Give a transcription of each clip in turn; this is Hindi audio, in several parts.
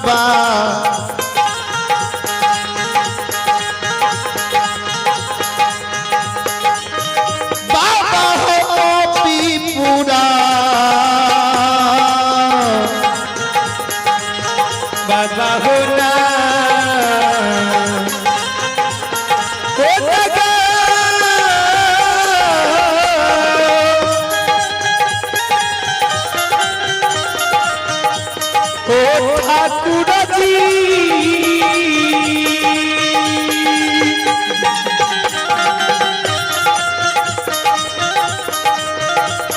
बा बाबा हो पीपुरा बाबा हो ना ठाकुर जी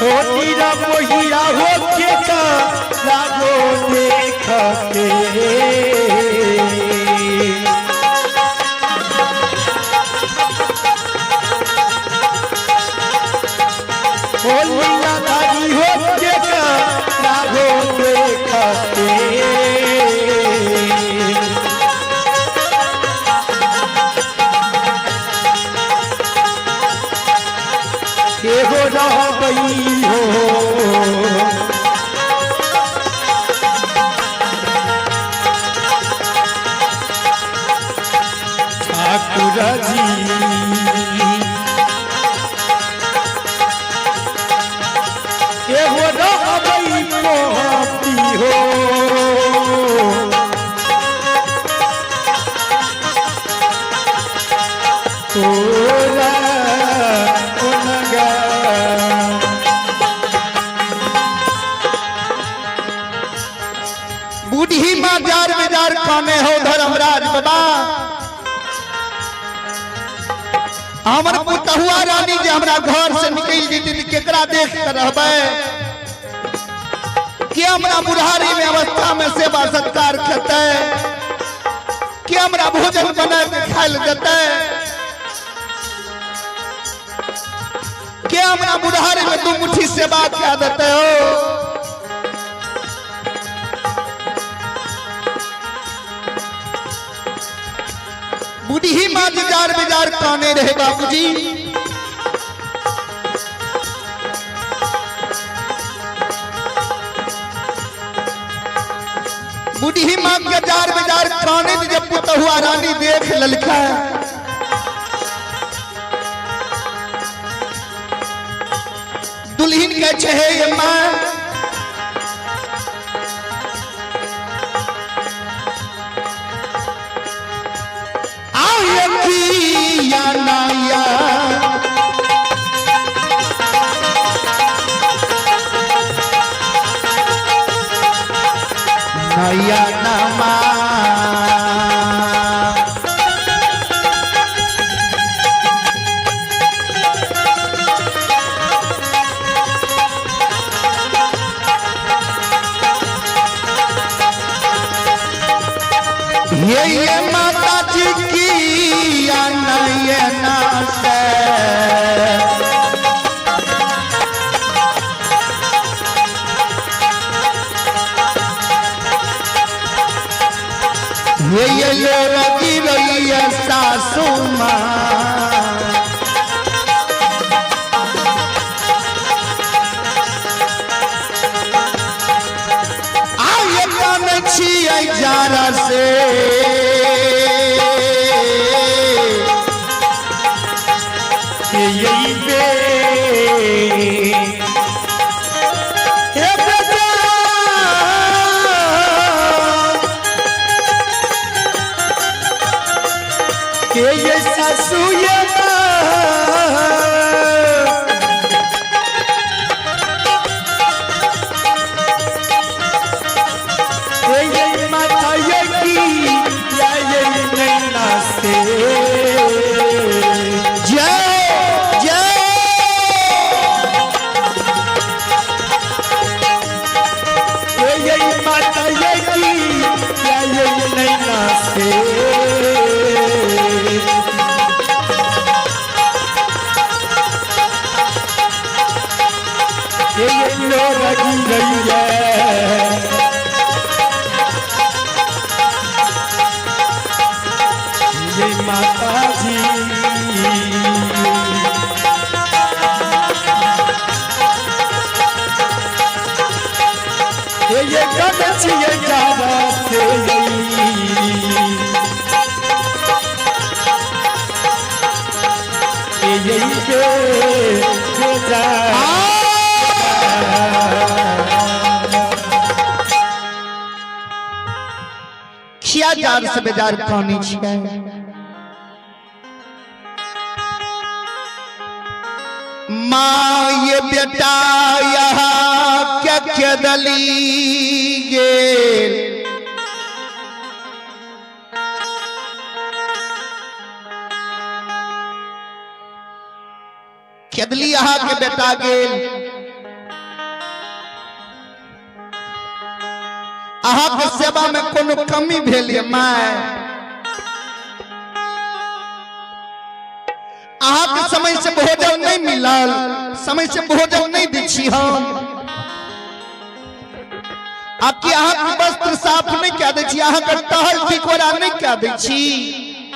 हीरा मोहिरा हो के लागो देख के लीला धारी हो के लागो देख के हो रह गई हो ठाकुर जी हो रह गई मोहती हो तोरा बूढ़ी बाजार बाजार खाने हो धर्मराज बाबा हमर पुतहुआ रानी जे हमरा घर से निकल जेती त केकरा देख कर रहबे के हमरा बुढ़ारी में अवस्था में सेवा सत्कार करते के हमरा भोजन बना के खाइल देते के हमरा बुढ़ारी में दू मुट्ठी सेवा क्या देते हो बूढ़ी माँ बाजार बाजार काने रहे बाबूजी बूढ़ी माँ बाजार बाजार काने जब पुतहुआ रानी देख ललका दुल्हन के छे ये माँ या नाया नया नमा ये माता जी की नयना से ये रगी रही है सासू माँ आये कान छिए जारा से यही बे के ये सासू ये माता ये की या ये नैना से माता ये की या ये नैना से ये कदचिए जावा से यही पे जा खिया जार से बेजार कहानी छियै माँ ये बेटा यहाँ क्या क्या दली गेल केदली यहाँ के बेटा गेल अहाँ के सेवा में कोनो कमी भेल ये माय अहाँ के समय से भोजन नहीं मिलल समय से भोजन नहीं दी छी हम आपकी अहाँ के वस्त्र साफ नहीं क्या दी छी अहाँ के टहल टिकोरा नहीं क्या दी छी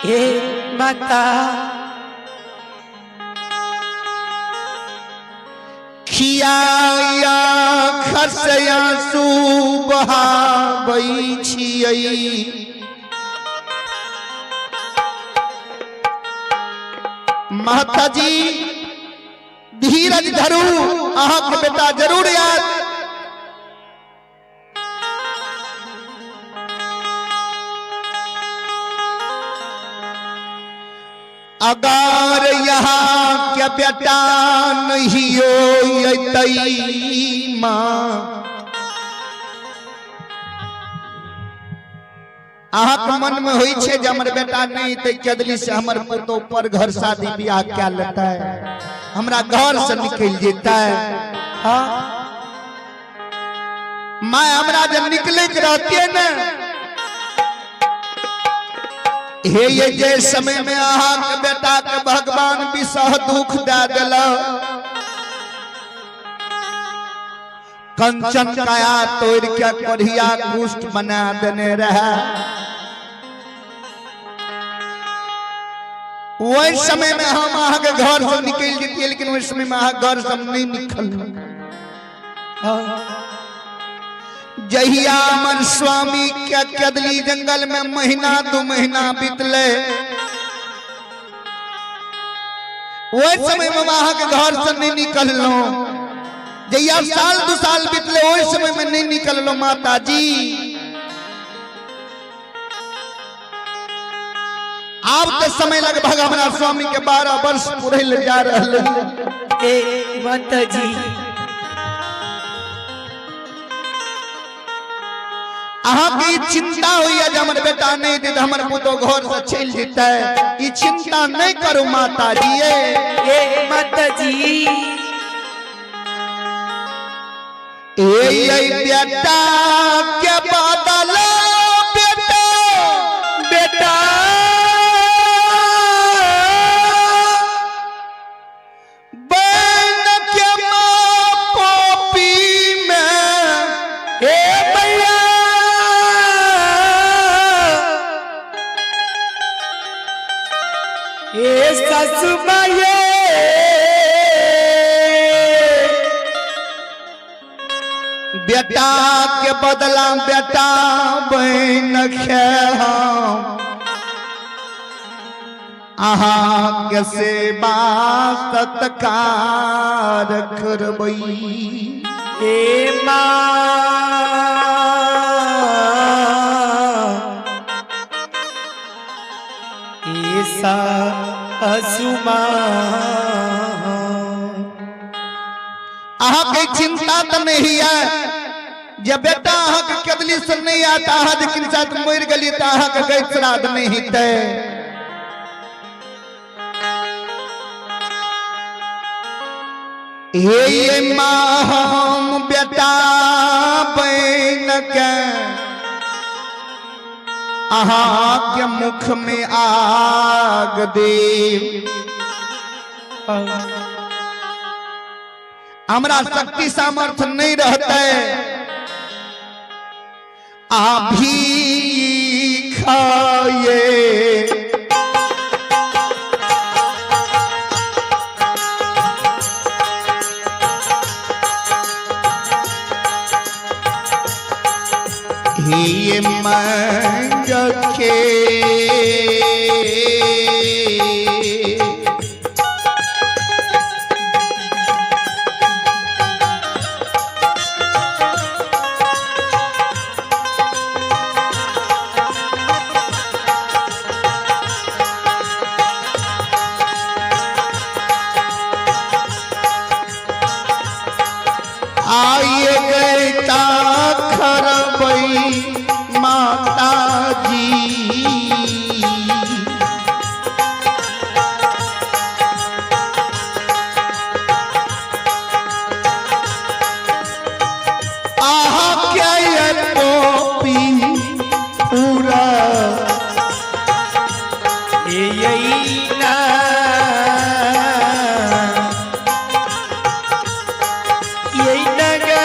हे माता खियाया खसया सुबहाबै छियै माता जी धीरज धरू अहाँ के बेटा जरूर याद अगर यहाँ क्या बेटा नहीं हो माँ अहाँ मन में होई छे जे हमर बेटा नहीं ते केदली से हमर पुतो पर घर शादी ब्याह क्या लेता है हमरा घर से निकल जेता है हाँ माँ हमरा जब निकले के रहती है ना हे ये जे समय में अहाँ के बेटा के भगवान विसह दुख दे दिल कंचन काया तोड़ के कढ़िया कुष्ठ बना देने रहा वही समय में हम अहाँ के घर से निकल जेतिए लेकिन वही समय में अहाँ घर से नहीं निकल जहिया मन स्वामी के केदली जंगल में महीना 2 महीना बीतले वही समय में वहां के घर से नहीं निकललो जहिया साल 2 साल बीतले वही समय में नहीं निकललो माता जी अब तो समय लगभग हमारा स्वामी के 12 वर्ष पूरे ले जा रहे ए माता जी अहाँ की चिंता हुई है हमर बेटा नहीं दे हमर पुतो घर से चल जेता है ई चिंता नहीं करो माता जी ए माता जी ए बेटा के बादल बेटा बेटा बन के मां पोपी में ए भैया ए ससुमाये बेटा के बदला बेटा बन खेहा अहाँ के सेवा सत्कार करबई ए माँ ऐसा असुमा अहाँ के चिंता तो नहीं है जब बेटा अहाँ के केदली से नहीं आता अहाँ जिनके साथ मर गली तो अहाँ के गई श्राद्ध नहीं थे हे माँ हम बेटा बन के अहाँ के मुख में आग दे हमरा शक्ति सामर्थ्य नहीं रहता आप भी खाए ही मंग के आइए गए खरबई माता जी आहा क्या ये टोपी पूरा यही ना यही नगा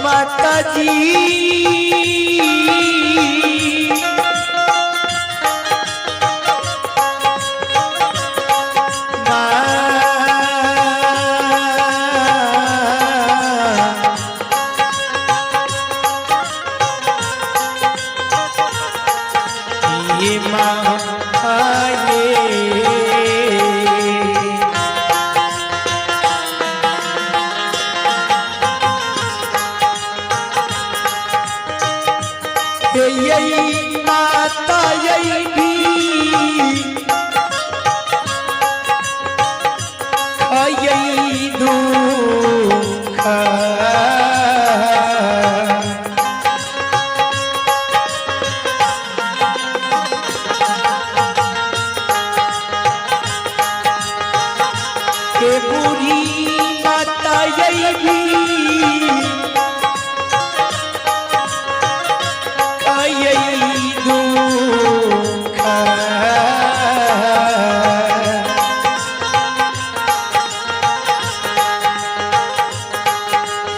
माता जी ये माँ आए यही माता यही भी यही दुख के बूढ़ी माता यही भी यही दुख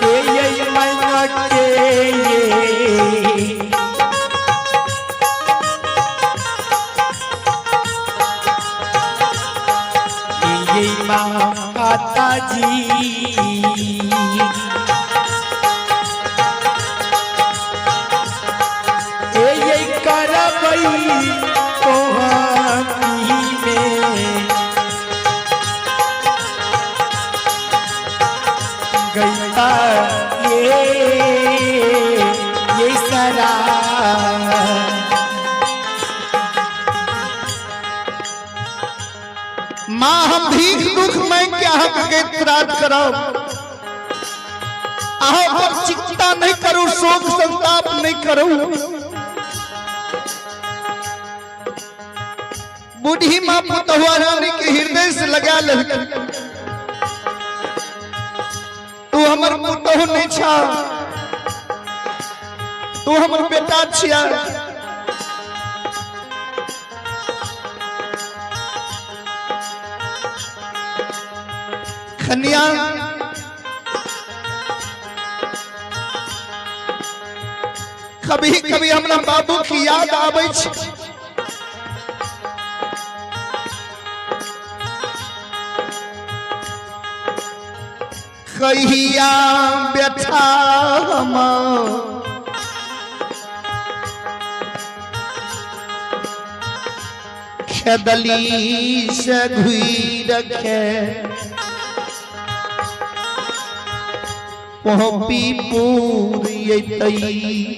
यही मन के यही माता जी यही करबई ओहानी में गईता ये सरा माँ हम भीख दुख मैं क्या हक के त्राद कराओ आहो पर चिंता नहीं करो शोक संताप नहीं करो बूढ़ी माँ पुतहुआ रानी के हृदय से लगा ले तू हमर पुतहु नहीं छा तू हमर बेटा छिया कन्या कभी कभी हमरा बाबू की याद आवे छै कहिया बैठा हम खेदली से घुई रखे पोपी पूरी तई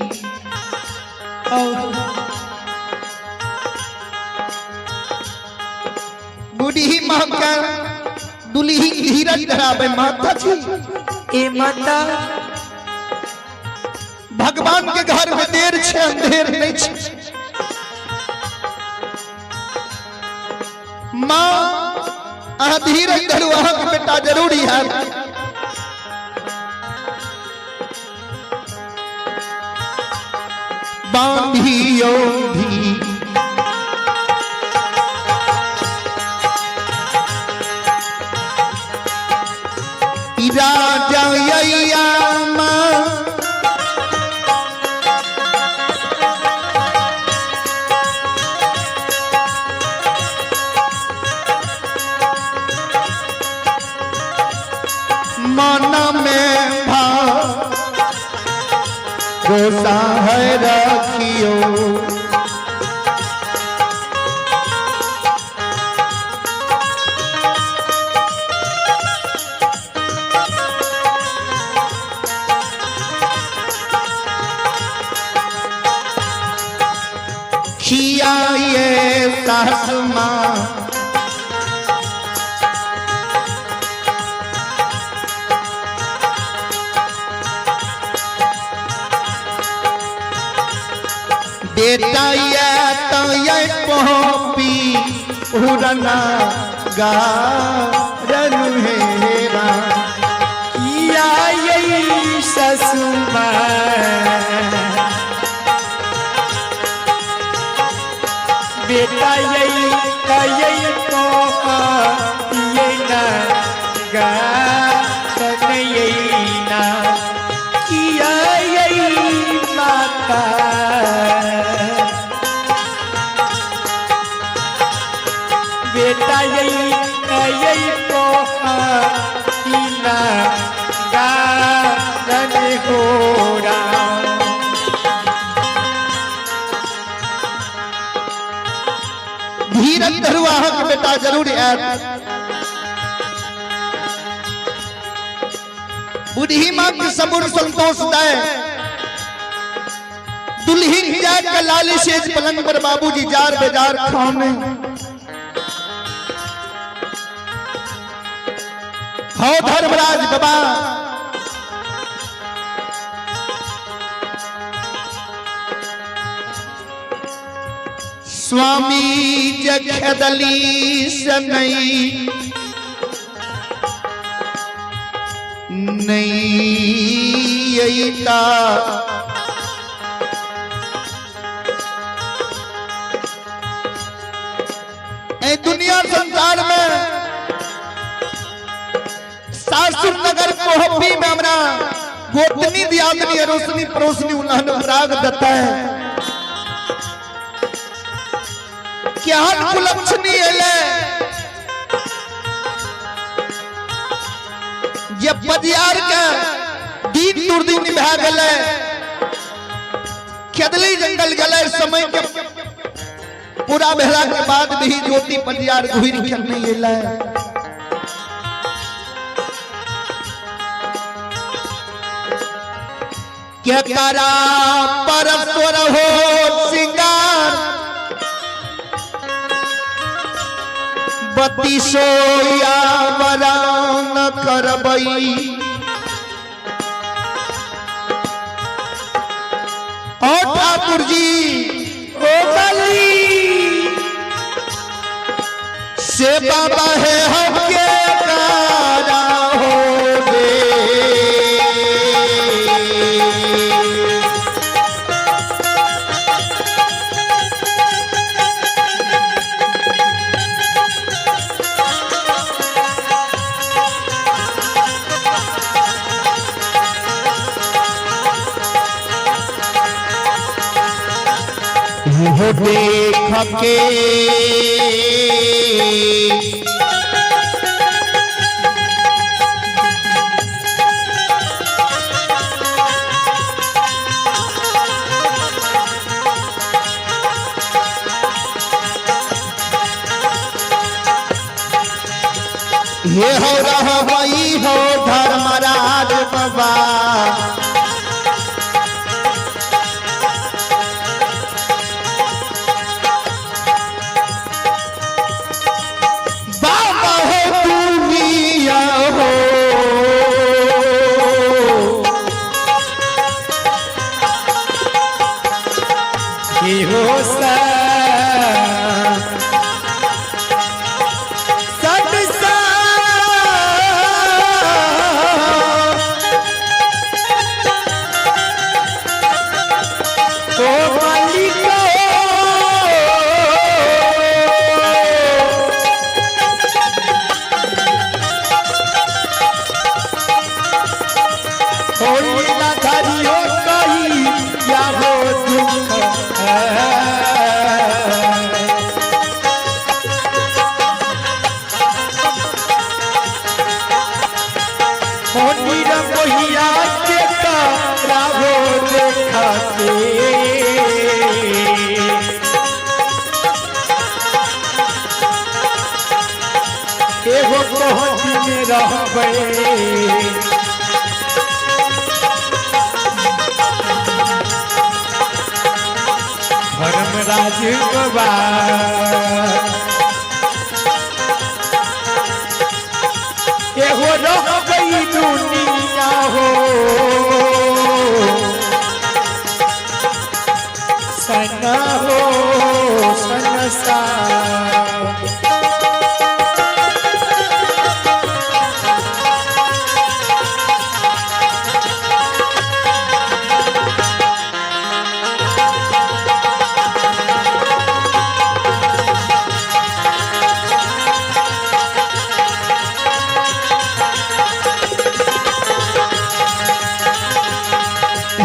बूढ़ी माँ का दुल्ही धीरज धरावे माता जी ए माता भगवान के घर में देर छे अंधेर नहीं छे माँ अहाँ धीरज धरू अहाँ के बेटा जरूरी है बांधियो भी राजा यैया मन में भाव रोसा है रखियो। खिया ये सासु माँ बेटा ये तो ये पोपी उड़ना गारन हेरा। किया यही ससुमा बेटा यही को ये ना गा यही ना किया यही माता बेटा यही को ना गान हो रहा। धीरज धरुआ के बेटा जरूर बुढ़ी माँ की सबुर संतोष दे। दुल्हिन जाग का लाली शेज पलंग पर बाबूजी जार बेजार खाने। हो धर्मराज बाबा स्वामी जगदली सनई नईता ए दुनिया संसार में सासुर नगर कोहपी में हमरा गोतनी दियादनी रोशनी परोसनी उन्होंने राग दत्ता है। क्या कुलक्षणी है ये बदियार का दिन दुर्दिन निभा गए। खेदली जंगल गले समय के पूरा बेहला के बाद भी ज्योति बदियार घुर खेलने अला। क्या करा परस्वर हो सिंगार बत्ती सोया बरा न करबई। ओ ठाकुर जी ओ बली से बाबा है हम के कारा हो बे। देख के ये हो रहा वही हो धर्मराज बाबा। मोनी रमैया के करावो देखा के एगो कोहनी में रहबे धर्मराज बाबा एगो रहबे दुनिया हो सना हो संसार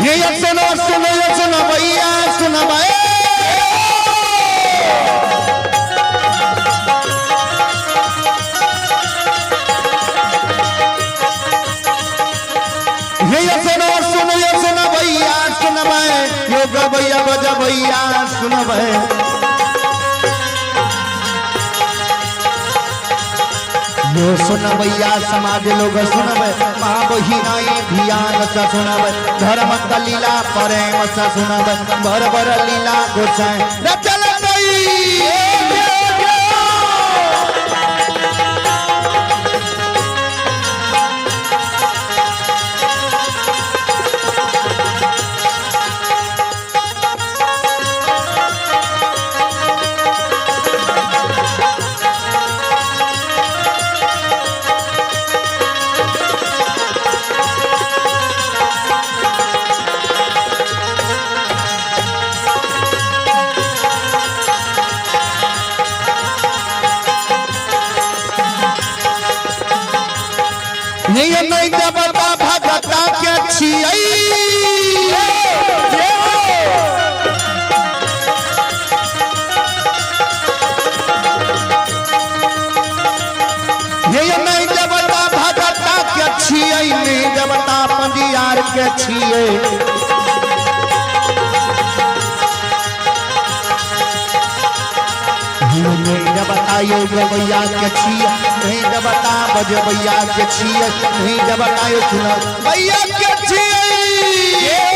ये सुनो भैया सुनो भाई ये सुनो भैया सुनो भाई योग भैया बजा भैया सुनो भाई यो सुनबैया समाज लोग सुनबै माँ बहिनाई ध्यान से सुनबै धर्म लीला प्रेम से सुनबै बर बर लीला गोसाई रचल नहीं देवता भगता के छियै नहीं देवता भगता के छियै नहीं देवता पंडियार के छियै नहीं देवता यो गवैया के छियै नहीं देवता बजबैया के छियै नहीं देवता यो भैया के छियै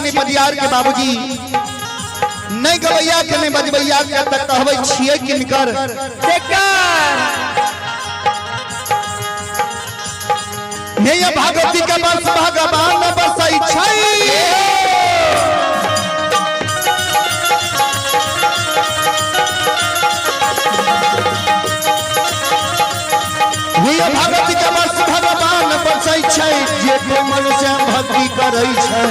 नहीं बजियार के बाबूजी नहीं गवैया के नहीं बजबैया के तक कहबै छियै किनकर नहीं भागवती के बस भगवान बसै छै भागवती के बस भगवान बसै छै जे मन से भक्ति करै छै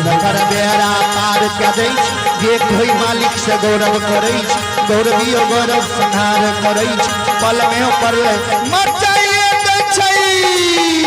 नगर बेरा पार करै जे कोई मालिक से गौरव करै गौरवी गौरव संहार करै पल में पर मर जाइए छै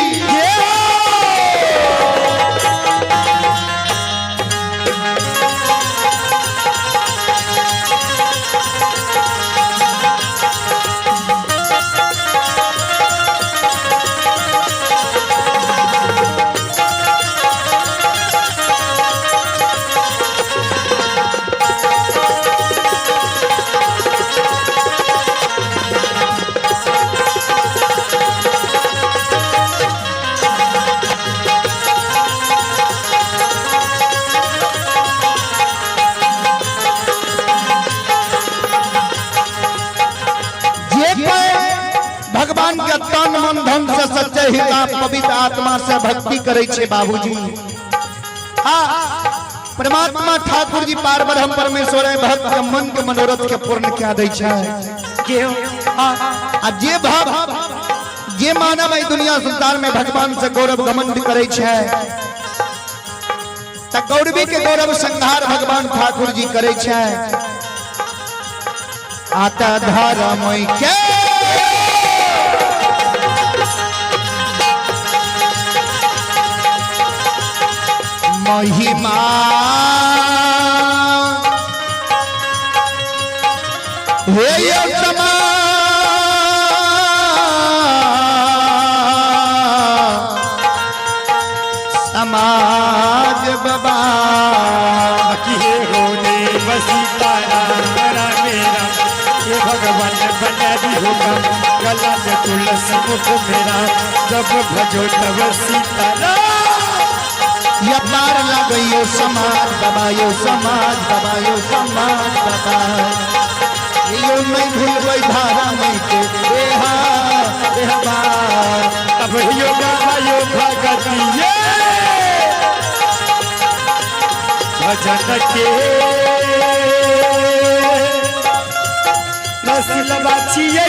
समर्पित आत्मा से भक्ति करे छे बाबूजी। हाँ, परमात्मा ठाकुर जी पार ब्रह्म परमेश्वर है, भक्त के मन के मनोरथ के पूर्ण क्या दै छे। आ जे भाव जे मानव है दुनिया संसार में भगवान से गौरव घमंड करे छे, त गौरवी के गौरव संहार भगवान ठाकुर जी करे छे। आता धर्म के महिमा हे यो समाज बाबा किए होने बसीतारा मेरा मेरा ये भगवान बना दी होगा गला में तुलसी मुख मेरा जब भजो तब सीतारा। या पार लगो समाज बाबा, यो समाज बाबा, यो समाज बाबा, यो नहीं भूल धारा में के देहा देहबा अब योगा यो भगति ये भजन के नस्ल बाछिए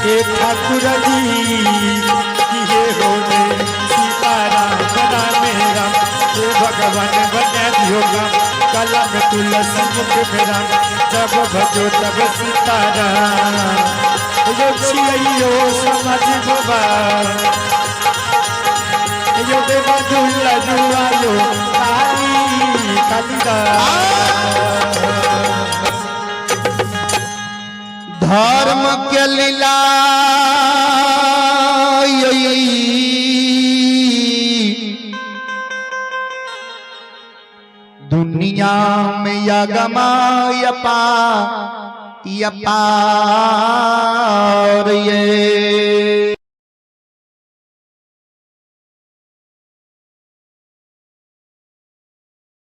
ये ठाकुर जी किए होने सीताराम बना मेरा ये भगवान बना दियोगा कला में तुलसी मुख मेरा जब भजो तब सीताराम यो छियो समझ बाबा यो देवा झूला झूलो काली कालिदा धर्म के लीला दुनिया में यगमा यपा यपार ये